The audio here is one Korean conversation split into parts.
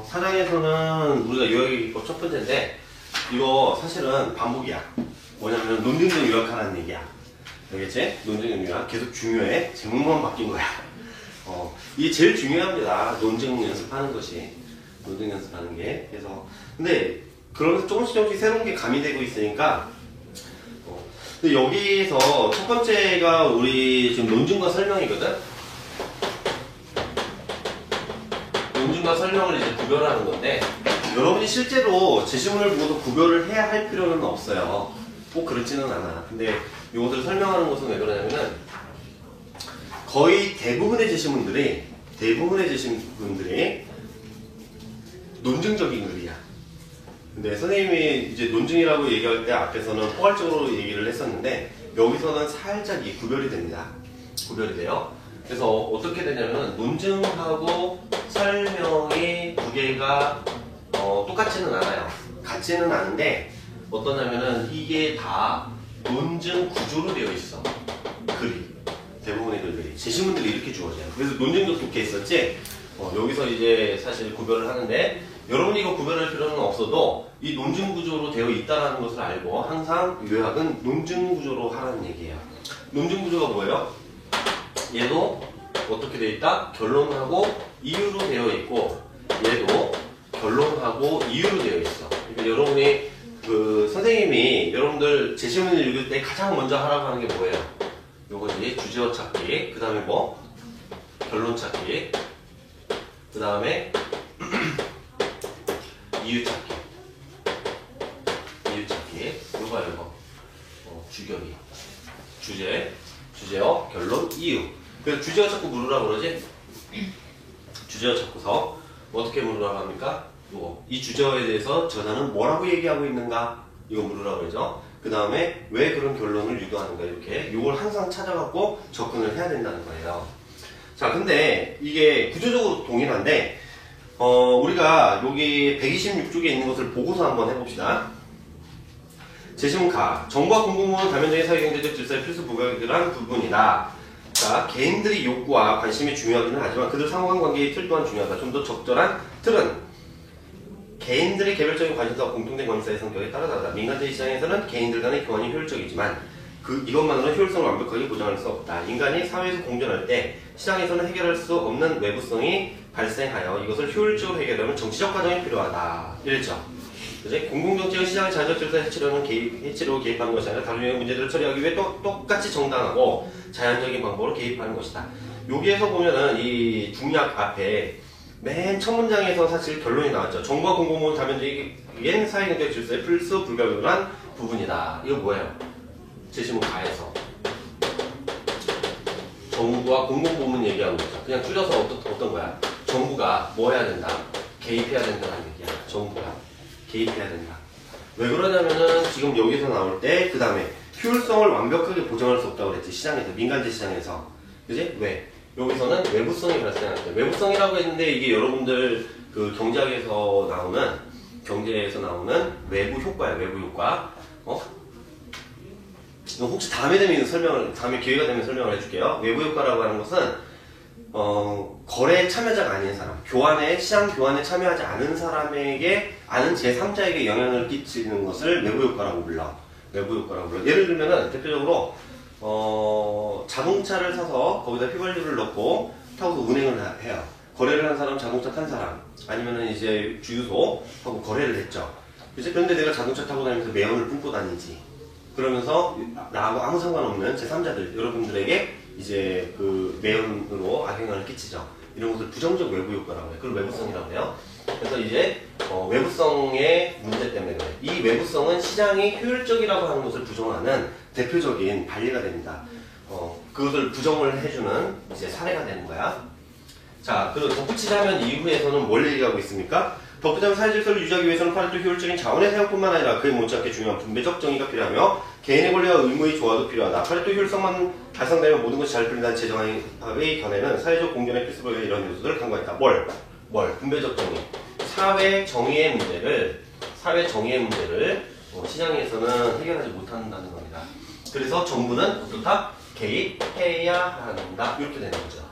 사장에서는 우리가 요약기법 첫 번째인데, 이거 사실은 반복이야. 뭐냐면 논증적 요약하라는 얘기야. 알겠지? 논증적 요약 계속 중요해. 제목만 바뀐 거야. 이게 제일 중요합니다. 논증 연습하는 것이. 논증 연습하는 게. 그래서 근데 그러면서 조금씩 새로운 게 가미되고 있으니까. 근데 여기서 첫 번째가 우리 지금 논증과 설명이거든. 논증과 설명을 이제 구별하는 건데, 여러분이 실제로 제시문을 보고도 구별을 해야 할 필요는 없어요. 꼭 그렇지는 않아. 근데 이것을 설명하는 것은 왜 그러냐면은, 거의 대부분의 제시문들이 논증적인 글이야. 근데 선생님이 이제 논증이라고 얘기할 때 앞에서는 포괄적으로 얘기를 했었는데, 여기서는 살짝 이 구별이 됩니다. 구별이 돼요. 그래서 어떻게 되냐면, 논증하고 설명이 두 개가 똑같지는 않아요. 같지는 않은데, 어떠냐면은 이게 다 논증 구조로 되어 있어. 글이. 대부분의 글들이. 제시문들이 이렇게 주어져요. 그래서 논증도 좋게 있었지, 여기서 이제 사실 구별을 하는데, 여러분이 이거 구별할 필요는 없어도 이 논증 구조로 되어 있다는 것을 알고, 항상 요약은 논증 구조로 하라는 얘기예요. 논증 구조가 뭐예요? 얘도 어떻게 되어 있다? 결론하고 이유로 되어 있고, 얘도 결론하고 이유로 되어 있어. 그러니까 여러분이 선생님이 여러분들 제시문을 읽을 때 가장 먼저 하라고 하는 게 뭐예요? 요거지. 주제어 찾기, 그 다음에 뭐? 결론 찾기, 그 다음에 이유 찾기. 이유 찾기. 요거야, 요거. 주격이. 주제어, 결론, 이유. 그래서 주제어 찾고 물으라고 그러지? 주제어 찾고서 어떻게 물으라고 합니까? 요거. 이 주제어에 대해서 저자는 뭐라고 얘기하고 있는가? 이거 물으라고 그러죠? 그 다음에 왜 그런 결론을 유도하는가? 이렇게. 요걸 항상 찾아갖고 접근을 해야 된다는 거예요. 자, 근데 이게 구조적으로 동일한데, 우리가 여기 126쪽에 있는 것을 보고서 한번 해봅시다. 제시문 가. 정부와 공공부는 다면적인 사회경제적 질서의 필수 부가결한 부분이다. 자, 개인들의 욕구와 관심이 중요하기는 하지만 그들 상호간관계의 틀 또한 중요하다. 좀 더 적절한 틀은 개인들의 개별적인 관심사와 공통된 관심사의 성격에 따라 다르다. 민간제의 시장에서는 개인들 간의 교환이 효율적이지만 이것만으로는 효율성을 완벽하게 보장할 수 없다. 인간이 사회에서 공존할 때 시장에서는 해결할 수 없는 외부성이 발생하여 이것을 효율적으로 해결하려면 정치적 과정이 필요하다. 이랬죠. 그치? 공공정책은 시장의 자연적 질서에 해치려고 개입하는 것이 아니라 다른 유형의 문제들을 처리하기 위해 똑같이 정당하고 자연적인 방법으로 개입하는 것이다. 여기에서 보면은 이 중약 앞에 맨 첫 문장에서 사실 결론이 나왔죠. 정부와 공공부는 다면적인 사회경제적 질서의 필수 불가결한 부분이다. 이거 뭐예요? 제시문 가에서 정부와 공공부문 얘기하는 거죠. 그냥 줄여서 어떤 거야? 정부가 뭐 해야 된다? 개입해야 된다는 얘기야. 정부가 개입해야 된다. 왜 그러냐면은 지금 여기서 나올 때 그 다음에 효율성을 완벽하게 보장할 수 없다고 그랬지. 시장에서, 민간제 시장에서. 그지? 왜? 여기서는 외부성이 발생할 때. 외부성이라고 했는데 이게 여러분들 그 경제에서 나오는 외부 효과야. 외부 효과. 혹시 다음에 기회가 되면 설명을 해줄게요. 외부 효과라고 하는 것은 거래에 참여자가 아닌 사람, 시장 교환에 참여하지 않은 사람에게, 아는 제3자에게 영향을 끼치는 것을 외부 효과라고 불러. 외부 효과라고 불러. 예를 들면은 대표적으로 자동차를 사서 거기다 휘발유를 넣고 타고서 운행을 해요. 거래를 한 사람, 자동차 탄 사람, 아니면은 이제 주유소하고 거래를 했죠. 그런데 내가 자동차 타고 다니면서 매연을 뿜고 다니지. 그러면서 나하고 아무 상관없는 제3자들, 여러분들에게 이제 그 매연으로 악영향을 끼치죠. 이런 것을 부정적 외부 효과라고 해요. 그걸 외부성이라고 해요. 그래서 이제 외부성의 문제 때문에 그래요. 이 외부성은 시장이 효율적이라고 하는 것을 부정하는 대표적인 반례가 됩니다. 그것을 부정을 해주는 이제 사례가 되는 거야. 자, 그리고 덧붙이자면 이후에서는 뭘 얘기하고 있습니까? 덧붙이자면 사회질서를 유지하기 위해서는 파레토 효율적인 자원의 사용뿐만 아니라 그에 못지않게 중요한 분배적 정의가 필요하며 개인의 권리와 의무의 조화도 필요하다. 파레토 효율성만 달성되면 모든 것이 잘 풀린다는 제정의 견해는 사회적 공존의 필수적인 이런 요소들을 간과했다. 뭘? 분배적 정의. 사회 정의의 문제를 시장에서는 해결하지 못한다는 겁니다. 그래서 정부는 어떻다? 개입해야 한다. 이렇게 되는 거죠.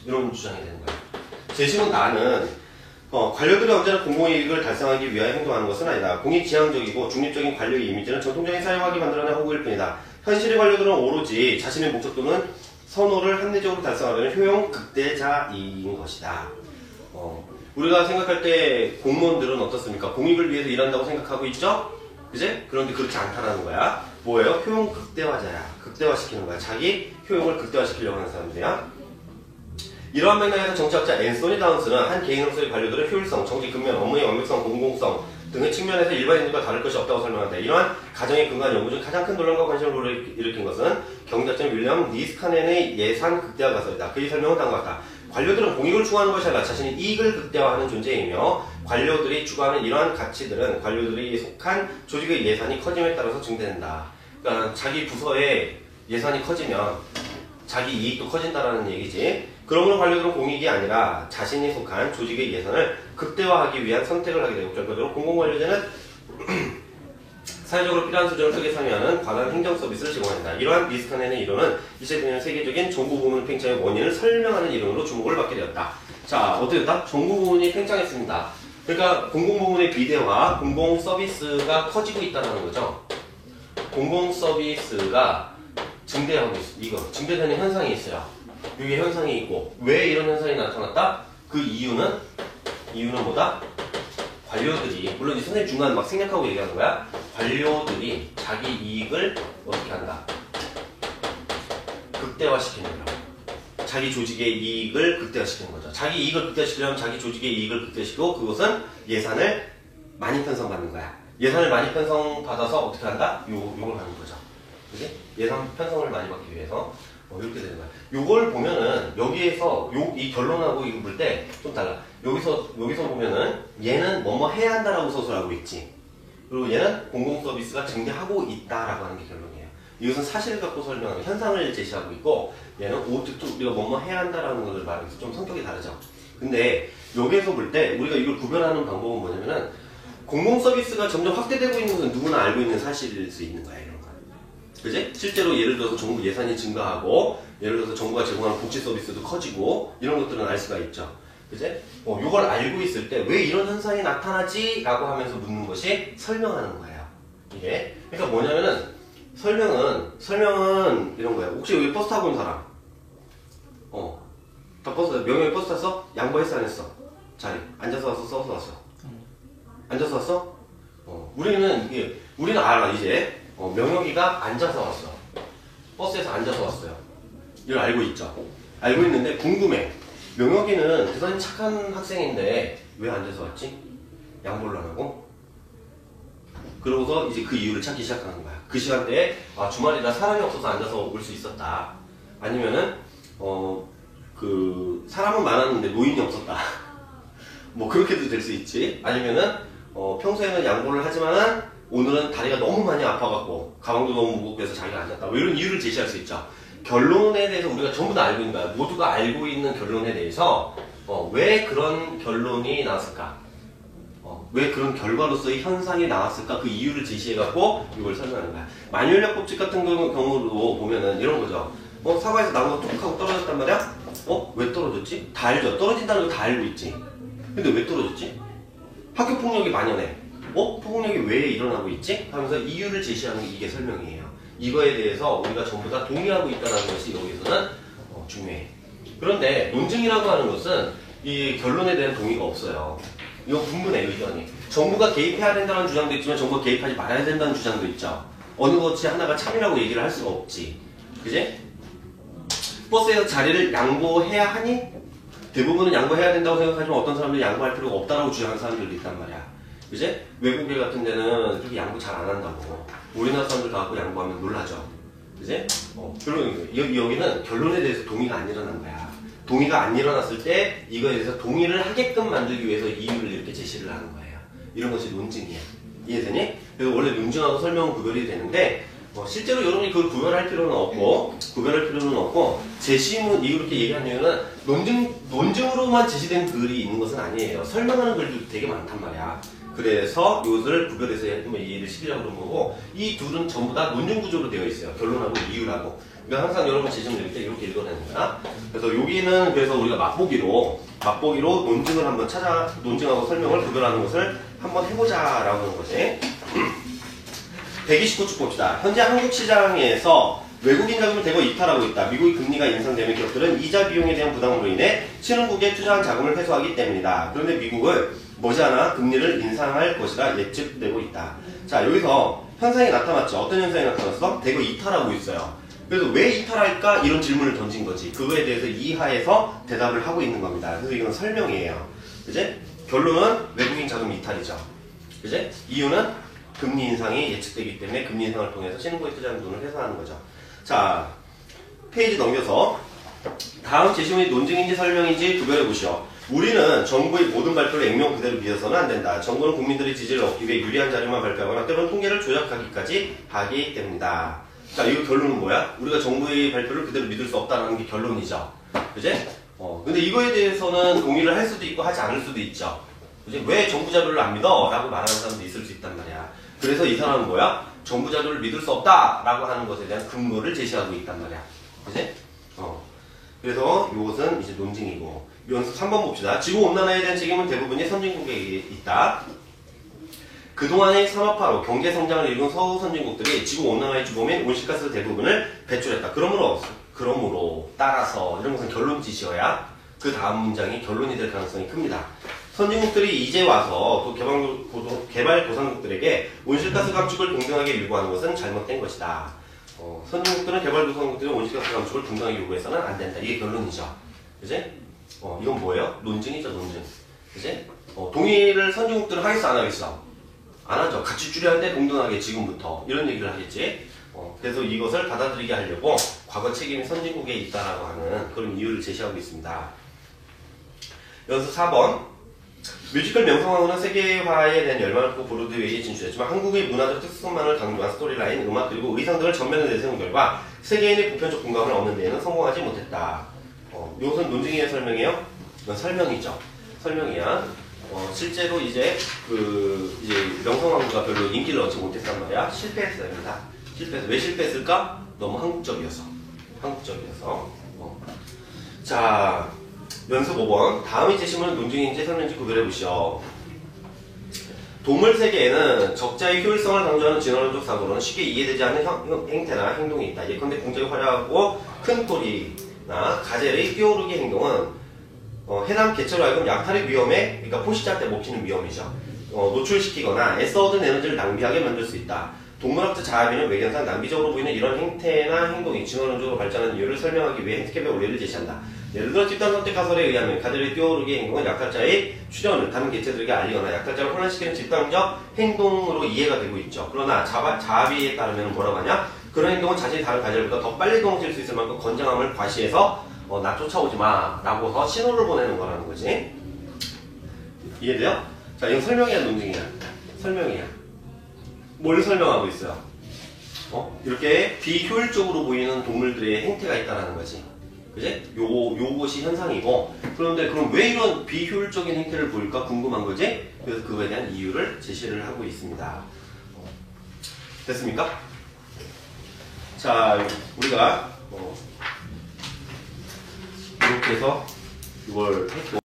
이런 주장이 되는 거예요. 제시문 나는 관료들이 언제나 공공이익을 달성하기 위하여 행동하는 것은 아니다. 공익지향적이고 중립적인 관료의 이미지는 전통적인 사회화기 만들어낸 허구일 뿐이다. 현실의 관료들은 오로지 자신의 목적 또는 선호를 합리적으로 달성하려는 효용 극대자인 것이다. 우리가 생각할 때 공무원들은 어떻습니까? 공익을 위해서 일한다고 생각하고 있죠? 그제? 그런데 그렇지 않다는 거야. 뭐예요? 효용 극대화자야. 극대화시키는 거야. 자기 효용을 극대화시키려고 하는 사람들이야. 이러한 맥락에서 정치학자 앤소니 다운스는 한 개인으로서의 관료들의 효율성, 정치 근면, 업무의 완벽성, 공공성 등의 측면에서 일반인들과 다를 것이 없다고 설명한다. 이러한 가정에 근거한 연구 중 가장 큰 논란과 관심을 일으킨 것은 경제학자 윌리엄 니스카넨의 예산 극대화 가설이다. 그의 설명은 다음과 같다. 관료들은 공익을 추구하는 것이 아니라 자신의 이익을 극대화하는 존재이며 관료들이 추구하는 이러한 가치들은 관료들이 속한 조직의 예산이 커짐에 따라서 증대된다. 그러니까 자기 부서의 예산이 커지면 자기 이익도 커진다라는 얘기지. 그러므로 관료들은 공익이 아니라 자신이 속한 조직의 예산을 극대화하기 위한 선택을 하게 되고 결과적으로 공공관료제는 사회적으로 필요한 수준을 크게 상회하는 관한 행정 서비스를 제공한다. 이러한 니스카넨의 이론은 2000년 세계적인 정부 부문 팽창의 원인을 설명하는 이론으로 주목을 받게 되었다. 자, 어떻게 됐다? 정부 부문이 팽창했습니다. 그러니까 공공부문의 비대화, 공공 서비스가 커지고 있다는 거죠. 공공 서비스가 증대하고 있어. 이거 증대되는 현상이 있어요. 이게 현상이 있고 왜 이런 현상이 나타났다? 그 이유는 뭐다? 관료들이 물론 이 선생님 중간 막 생략하고 얘기하는 거야. 관료들이 자기 이익을 어떻게 한다? 극대화시키는 거라고. 자기 조직의 이익을 극대화시키는 거죠. 자기 이익을 극대화시키려면 자기 조직의 이익을 극대화시키고 그것은 예산을 많이 편성받는 거야. 예산을 많이 편성받아서 어떻게 한다? 요걸 하는 거죠. 그지? 예산 편성을 많이 받기 위해서 이렇게 되는 거야. 요걸 보면은 여기에서 이 결론하고 이거 볼 때 좀 달라. 여기서 보면은 얘는 뭐뭐 해야 한다라고 서술하고 있지. 그리고 얘는 공공 서비스가 증대하고 있다라고 하는 게 결론이에요. 이것은 사실을 갖고 설명하는 현상을 제시하고 있고 얘는 우리가 뭐뭐 해야 한다라는 것을 말하면서 좀 성격이 다르죠. 근데 여기에서 볼 때 우리가 이걸 구별하는 방법은 뭐냐면은 공공 서비스가 점점 확대되고 있는 것은 누구나 알고 있는 사실일 수 있는 거야. 이런 거. 그지? 실제로 예를 들어서 정부 예산이 증가하고 예를 들어서 정부가 제공하는 복지 서비스도 커지고 이런 것들은 알 수가 있죠. 그지? 이걸 알고 있을 때 왜 이런 현상이 나타나지? 라고 하면서 묻는 것이 설명하는 거예요. 이게. 그러니까 뭐냐면은 설명은 이런 거예요. 혹시 여기 버스 타고 온 사람? 다 명예의 버스 탔어? 양보했어 안 했어? 자리. 앉아서 왔어? 서서 왔어? 앉아서 왔어? 우리는 알아, 이제. 명혁이가 앉아서 왔어. 버스에서 앉아서 왔어요. 이걸 알고 있죠. 알고 있는데 궁금해. 명혁이는 대단히 착한 학생인데 왜 앉아서 왔지? 양보를 안 하고? 그러고서 이제 그 이유를 찾기 시작하는 거야. 그 시간대에 주말이라 사람이 없어서 앉아서 올 수 있었다. 아니면은 사람은 많았는데 노인이 없었다. 뭐 그렇게도 될 수 있지. 아니면은 평소에는 양보를 하지만은 오늘은 다리가 너무 많이 아파갖고 가방도 너무 무겁고 해서 자기가 앉았다. 뭐 이런 이유를 제시할 수 있죠. 결론에 대해서 우리가 전부 다 알고 있는 거야. 모두가 알고 있는 결론에 대해서 왜 그런 결론이 나왔을까? 왜 그런 결과로서의 현상이 나왔을까? 그 이유를 제시해갖고 이걸 설명하는 거야. 만유인력 법칙 같은 경우로 보면은 이런 거죠. 사과에서 나무가 툭 하고 떨어졌단 말이야? 왜 떨어졌지? 다 알죠. 떨어진다는 거 다 알고 있지. 근데 왜 떨어졌지? 학교 폭력이 만연해. 폭력이 왜 일어나고 있지? 하면서 이유를 제시하는 게 이게 설명이에요. 이거에 대해서 우리가 전부 다 동의하고 있다는 것이 여기서는 중요해. 그런데 논증이라고 하는 것은 이 결론에 대한 동의가 없어요. 이거 분분해, 의견이. 정부가 개입해야 된다는 주장도 있지만 정부가 개입하지 말아야 된다는 주장도 있죠. 어느 것이 하나가 참이라고 얘기를 할 수가 없지. 그지? 버스에서 자리를 양보해야 하니? 대부분은 양보해야 된다고 생각하지만 어떤 사람들은 양보할 필요가 없다고 주장하는 사람들도 있단 말이야. 그지? 외국에 같은 데는 그렇게 양보 잘 안 한다고. 우리나라 사람들 가갖고 양보하면 놀라죠. 그지? 여기는 결론에 대해서 동의가 안 일어난 거야. 동의가 안 일어났을 때 이거에 대해서 동의를 하게끔 만들기 위해서 이유를 이렇게 제시를 하는 거예요. 이런 것이 논증이야. 이해되니? 그래서 원래 논증하고 설명은 구별이 되는데 실제로 여러분이 그걸 구별할 필요는 없고 제시문 이렇게 얘기하는 이유는 논증으로만 제시된 글이 있는 것은 아니에요. 설명하는 글도 되게 많단 말이야. 그래서 이것을 구별해서 이해를 시키려고 그런 거고, 이 둘은 전부 다 논증 구조로 되어 있어요. 결론하고 이유라고. 그러니까 항상 여러분 지점 읽을 때 이렇게 읽어내는 거야. 그래서 여기는 그래서 우리가 맛보기로 논증을 한번 논증하고 설명을 구별하는 것을 한번 해보자라고 하는 거지. 129쪽 봅시다. 현재 한국 시장에서 외국인 자금을 대거 이탈하고 있다. 미국의 금리가 인상되면 기업들은 이자 비용에 대한 부담으로 인해 신흥국에 투자한 자금을 회수하기 때문이다. 그런데 미국은 머지않아 금리를 인상할 것이라 예측되고 있다. 자, 여기서 현상이 나타났죠. 어떤 현상이 나타났어? 대거 이탈하고 있어요. 그래서 왜 이탈할까? 이런 질문을 던진 거지. 그거에 대해서 이하에서 대답을 하고 있는 겁니다. 그래서 이건 설명이에요. 그지? 결론은 외국인 자금 이탈이죠. 그지? 이유는 금리 인상이 예측되기 때문에 금리 인상을 통해서 신흥국에 투자한 돈을 회수하는 거죠. 자, 페이지 넘겨서 다음 제시문이 논증인지 설명인지 구별해 보시오. 우리는 정부의 모든 발표를 액면 그대로 믿어서는 안 된다. 정부는 국민들의 지지를 얻기 위해 유리한 자료만 발표하거나 때로는 통계를 조작하기까지 하기 때문이다. 자, 이거 결론은 뭐야? 우리가 정부의 발표를 그대로 믿을 수 없다는 게 결론이죠. 그지? 근데 이거에 대해서는 동의를 할 수도 있고 하지 않을 수도 있죠. 그지? 왜 정부 자료를 안 믿어? 라고 말하는 사람도 있을 수 있단 말이야. 그래서 이 사람은 뭐야? 정부 자료를 믿을 수 없다! 라고 하는 것에 대한 근거를 제시하고 있단 말이야. 그지? 그래서 이것은 이제 논증이고. 연습 3번 봅시다. 지구온난화에 대한 책임은 대부분이 선진국에 있다. 그동안의 산업화로 경제성장을 이룬 서구 선진국들이 지구온난화의 주범인 온실가스 대부분을 배출했다. 그러므로 따라서 이런 것은 결론짓이어야 그 다음 문장이 결론이 될 가능성이 큽니다. 선진국들이 이제 와서 또 개발도상국들에게 온실가스 감축을 동등하게 요구하는 것은 잘못된 것이다. 선진국들은 개발도상국들이 온실가스 감축을 동등하게 요구해서는 안 된다. 이게 결론이죠. 그지? 이건 뭐예요? 논증이죠, 논증. 그지? 동의를 선진국들은 하겠어, 안 하겠어? 안 하죠. 같이 줄여야 돼, 동등하게 지금부터. 이런 얘기를 하겠지. 그래서 이것을 받아들이게 하려고 과거 책임이 선진국에 있다라고 하는 그런 이유를 제시하고 있습니다. 연습 4번. 뮤지컬 명성황후는 세계화에 대한 열망을 갖고 브로드웨이에 진출했지만 한국의 문화적 특성만을 강조한 스토리라인, 음악 그리고 의상 등을 전면에 내세운 결과 세계인의 보편적 공감을 얻는 데에는 성공하지 못했다. 이것은 논증이의 설명이에요? 이건 설명이죠. 설명이야. 실제로 이제 명성황후가 별로 인기를 얻지 못했단 말이야. 실패했어요. 실패했어. 왜 실패했을까? 너무 한국적이어서. 자, 연습 5번. 다음의 제시문은 논증인지 설명인지 구별해보시오. 동물 세계에는 적자의 효율성을 강조하는 진화론적 사고로는 쉽게 이해되지 않는 행태나 행동이 있다. 예컨대 공작이 화려하고 큰 토리나 가젤의 뛰어오르기 행동은 해당 개체로 하여금 약탈의 위험에, 그러니까 포식자한테 먹히는 위험이죠. 노출시키거나 애써 얻은 에너지를 낭비하게 만들 수 있다. 동물학자 자하비는 외견상 낭비적으로 보이는 이런 행태나 행동이 진화론적으로 발전하는 이유를 설명하기 위해 핸디캡의 원리를 제시한다. 예를 들어 집단 선택 가설에 의하면 가젤의 뛰어오르기 행동은 약탈자의 출현을 다른 개체들에게 알리거나 약탈자를 혼란시키는 집단적 행동으로 이해가 되고 있죠. 그러나 자하비에 따르면 뭐라고 하냐? 그런 행동은 자신이 다른 가젤보다 더 빨리 도망칠 수 있을 만큼 건장함을 과시해서 나 쫓아오지 마 라고서 신호를 보내는 거라는 거지. 이해돼요? 자, 이건 설명이야, 논증이야? 설명이야. 뭘 설명하고 있어요? 이렇게 비효율적으로 보이는 동물들의 행태가 있다는 거지. 그지? 요것이 현상이고, 그런데 그럼 왜 이런 비효율적인 행태를 보일까 궁금한 거지? 그래서 그거에 대한 이유를 제시를 하고 있습니다. 됐습니까? 자, 우리가 이렇게 해서 이걸 했고,